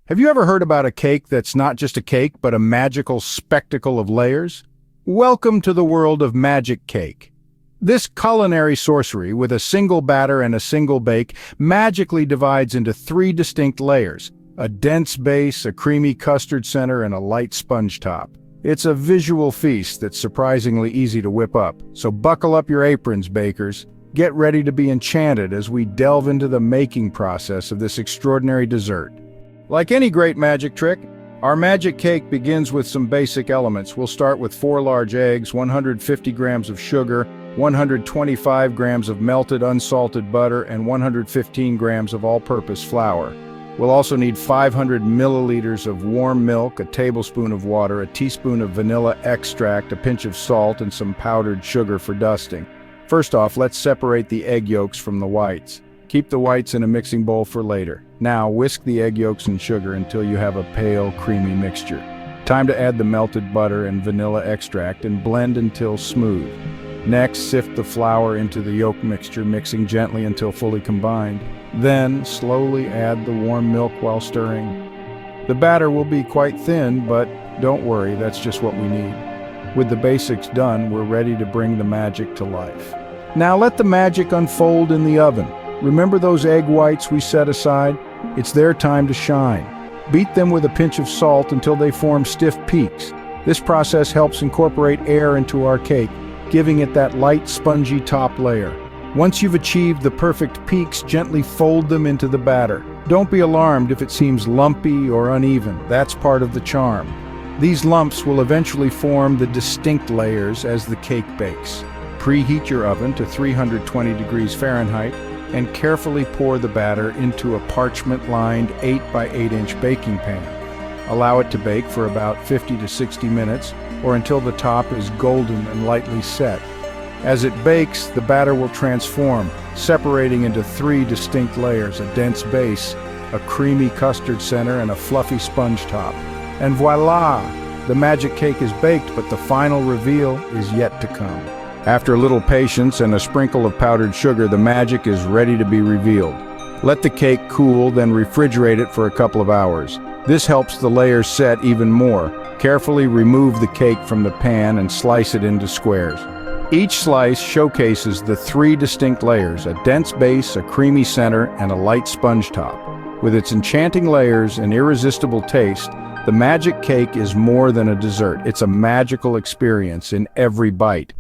Have you ever heard about a cake that's not just a cake, but a magical spectacle of layers? Welcome to the world of magic cake. This culinary sorcery, with a single batter and a single bake, magically divides into three distinct layers: a dense base, a creamy custard center, and a light sponge top. It's a visual feast that's surprisingly easy to whip up, so buckle up your aprons, bakers. Get ready to be enchanted as we delve into the making process of this extraordinary dessert. Like any great magic trick, our magic cake begins with some basic elements. We'll start with 4 large eggs, 150 grams of sugar, 125 grams of melted unsalted butter, and 115 grams of all-purpose flour. We'll also need 500 milliliters of warm milk, a tablespoon of water, a teaspoon of vanilla extract, a pinch of salt, and some powdered sugar for dusting. First off, let's separate the egg yolks from the whites. Keep the whites in a mixing bowl for later. Now, whisk the egg yolks and sugar until you have a pale, creamy mixture. Time to add the melted butter and vanilla extract and blend until smooth. Next, sift the flour into the yolk mixture, mixing gently until fully combined. Then, slowly add the warm milk while stirring. The batter will be quite thin, but don't worry, that's just what we need. With the basics done, we're ready to bring the magic to life. Now let the magic unfold in the oven. Remember those egg whites we set aside? It's their time to shine. Beat them with a pinch of salt until they form stiff peaks. This process helps incorporate air into our cake, giving it that light, spongy top layer. Once you've achieved the perfect peaks, gently fold them into the batter. Don't be alarmed if it seems lumpy or uneven. That's part of the charm. These lumps will eventually form the distinct layers as the cake bakes. Preheat your oven to 320 degrees Fahrenheit and carefully pour the batter into a parchment-lined 8 by 8 inch baking pan. Allow it to bake for about 50 to 60 minutes or until the top is golden and lightly set. As it bakes, the batter will transform, separating into 3 distinct layers: a dense base, a creamy custard center, and a fluffy sponge top. And voila! The magic cake is baked, but the final reveal is yet to come. After a little patience and a sprinkle of powdered sugar, the magic is ready to be revealed. Let the cake cool, then refrigerate it for a couple of hours. This helps the layers set even more. Carefully remove the cake from the pan and slice it into squares. Each slice showcases the 3 distinct layers: a dense base, a creamy center, and a light sponge top. With its enchanting layers and irresistible taste, the magic cake is more than a dessert. It's a magical experience in every bite.